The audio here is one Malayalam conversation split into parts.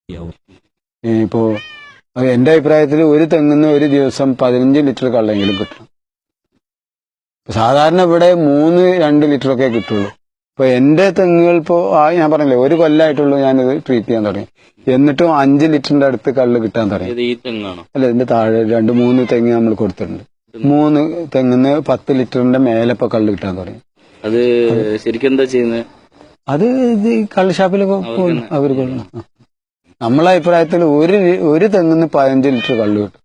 ഇപ്പോ എന്റെ അഭിപ്രായത്തിൽ ഒരു തെങ്ങിന്ന് ഒരു ദിവസം 15 ലിറ്റർ കള്ളെങ്കിലും കിട്ടണം. സാധാരണ ഇവിടെ 2 ലിറ്ററൊക്കെ കിട്ടുള്ളൂ. ഇപ്പൊ എന്റെ തെങ്ങുകൾ ഇപ്പോ ഞാൻ പറഞ്ഞില്ലേ, ഒരു കൊല്ലമായിട്ടുള്ളൂ ഞാനിത് ട്രീറ്റ് ചെയ്യാൻ തുടങ്ങി. എന്നിട്ടും 5 ലിറ്ററിന്റെ അടുത്ത് കള്ള് കിട്ടാൻ തുടങ്ങി. അല്ല, ഇതിന്റെ താഴെ 2-3 തെങ്ങ് നമ്മൾ കൊടുത്തിട്ടുണ്ട്. 3 തെങ്ങിന്ന് 10 ലിറ്ററിന്റെ മേലെ ഇപ്പൊ കള്ള് കിട്ടാൻ തുടങ്ങി. അത് ശരിക്കും എന്താ ചെയ്യുന്നത്? അത് ഇത് കള്ള് ഷാപ്പിലൊക്കെ പോകുന്നു അവർ കൊള്ളുന്നു. നമ്മളെ അഭിപ്രായത്തിൽ ഒരു തെങ്ങിന്ന് 15 ലിറ്റർ കള്ള് കിട്ടും.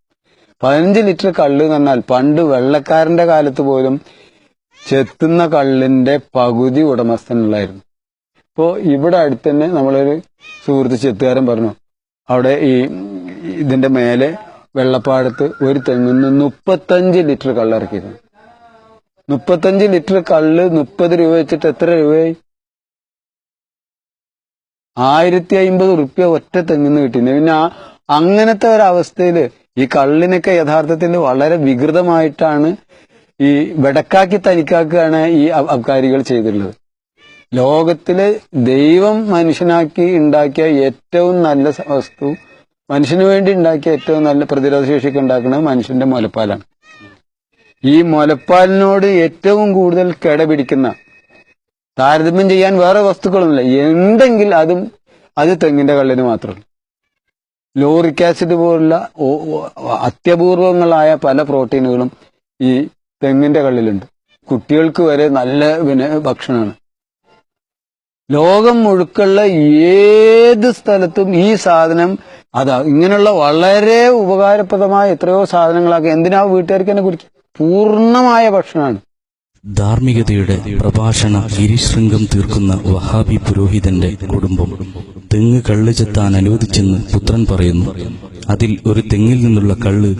15 ലിറ്റർ കള്ള് എന്ന് പറഞ്ഞാൽ പണ്ട് വെള്ളക്കാരന്റെ കാലത്ത് പോലും ചെത്തുന്ന കള്ളിന്റെ പകുതി ഉടമസ്ഥനുള്ളായിരുന്നു. ഇപ്പോ ഇവിടെ അടുത്ത് തന്നെ നമ്മളൊരു സുഹൃത്ത് ചെത്തുകാരൻ പറഞ്ഞു, അവിടെ ഇതിന്റെ മേലെ വെള്ളപ്പാടത്ത് ഒരു തെങ്ങിന്ന് 35 ലിറ്റർ കള്ള് ഇറക്കിയിരുന്നു. 35 ലിറ്റർ കള്ള് 30 രൂപ വെച്ചിട്ട് എത്ര രൂപയായി? 1050 റുപ്യ ഒറ്റ തെങ്ങിന്ന് കിട്ടിയിരുന്നു. പിന്നെ അങ്ങനത്തെ ഒരവസ്ഥയില് ഈ കള്ളിനൊക്കെ യഥാർത്ഥത്തിൽ വളരെ വികൃതമായിട്ടാണ് ഈ വെടക്കാക്കി തനിക്കാക്കുകയാണ് ഈ അബ്കാരികൾ ചെയ്തിട്ടുള്ളത്. ലോകത്തിലെ ദൈവം മനുഷ്യനാക്കി ഉണ്ടാക്കിയ ഏറ്റവും നല്ല വസ്തു, മനുഷ്യന് വേണ്ടി ഉണ്ടാക്കിയ ഏറ്റവും നല്ല പ്രതിരോധ ശേഷിക്ക് ഉണ്ടാക്കുന്നത് മനുഷ്യന്റെ മുലപ്പാലാണ്. ഈ മുലപ്പാലിനോട് ഏറ്റവും കൂടുതൽ കിടപിടിക്കുന്ന, താരതമ്യം ചെയ്യാൻ വേറെ വസ്തുക്കളൊന്നുമില്ല, എന്തെങ്കിൽ അത് തെങ്ങിന്റെ കള്ളിന് മാത്രമല്ല. ലോറിക് ആസിഡ് പോലുള്ള അത്യപൂർവങ്ങളായ പല പ്രോട്ടീനുകളും ഈ തെങ്ങിന്റെ കള്ളിലുണ്ട്. കുട്ടികൾക്ക് വരെ നല്ല ഭക്ഷണമാണ്. ലോകം മുഴുക്കുള്ള ഏത് സ്ഥലത്തും ഈ സാധനം ഇങ്ങനെയുള്ള വളരെ ഉപകാരപ്രദമായ എത്രയോ സാധനങ്ങളാക്കി എന്തിനാ വീട്ടുകാർക്ക് തന്നെ കുടിക്കുക? പൂർണ്ണമായ ഭക്ഷണമാണ്. ധാർമ്മികതയുടെ പ്രഭാഷണ ഗിരിശൃംഗം തീർക്കുന്ന വഹാബി പുരോഹിതന്റെ കുടുംബം തെങ്ങ് കള്ള് ചെത്താൻ അനുവദിച്ചെന്ന് പുത്രൻ പറയുന്നു. അതിൽ ഒരു തെങ്ങിൽ നിന്നുള്ള കള്ള്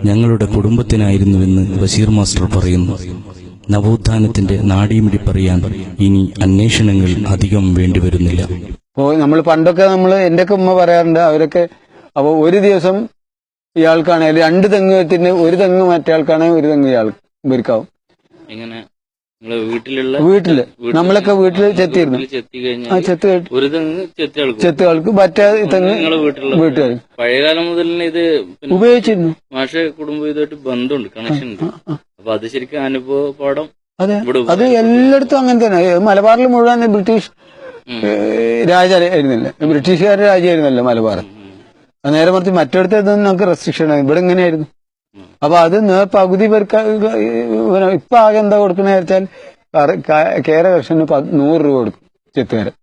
ഞങ്ങളുടെ കുടുംബത്തിനായിരുന്നുവെന്ന് ബഷീർ മാസ്റ്റർ പറയുന്നു. നവോത്ഥാനത്തിന്റെ നാഡീമിടിപ്പറിയാൻ ഇനി അന്വേഷണങ്ങൾ അധികം വേണ്ടിവരുന്നില്ല. നമ്മൾ പണ്ടൊക്കെ എന്റെയൊക്കെ ഉമ്മ പറയാറുണ്ട്, അവരൊക്കെ അപ്പൊ ഒരു ദിവസം ഇയാൾക്കാണെങ്കിൽ 2 തെങ്ങ് വെച്ചിട്ട് ഒരു തെങ്ങ് മറ്റേയാൾക്കാണെങ്കിൽ ഒരു തെങ്ങ് ഇവർക്കാവും. വീട്ടില് നമ്മളൊക്കെ വീട്ടില് ചെത്തിയിരുന്നു. ചെത്തുകൾക്ക് മറ്റേ തെങ്ങ് വീട്ടുകാർ പഴയകാലം മുതൽ ഇത് ഉപയോഗിച്ചിരുന്നു. മാഷ കുടുംബം ഇതായിട്ട് ബന്ധമുണ്ട്, കണക്ഷൻ ഉണ്ട്. അപ്പൊ അത് ശരിക്കും അനുഭവപാഠം. അതെ, അത് എല്ലായിടത്തും അങ്ങനെ തന്നെ. മലബാറിൽ മുഴുവൻ ബ്രിട്ടീഷ് രാജായിരുന്നില്ല, ബ്രിട്ടീഷുകാരുടെ രാജ്യമായിരുന്നല്ലോ മലബാർ. നേരെ മറിച്ച് മറ്റിടത്തൊന്നും നമുക്ക് റെസ്ട്രിക്ഷൻ ആയിരുന്നു. ഇവിടെ എങ്ങനെയായിരുന്നു? അപ്പൊ അത് പകുതി പേർക്ക് ഇപ്പൊ ആകെ എന്താ കൊടുക്കണെന്ന് വെച്ചാൽ കേര കർഷകന് 100 രൂപ കൊടുക്കും ചെത്തുകാരൻ.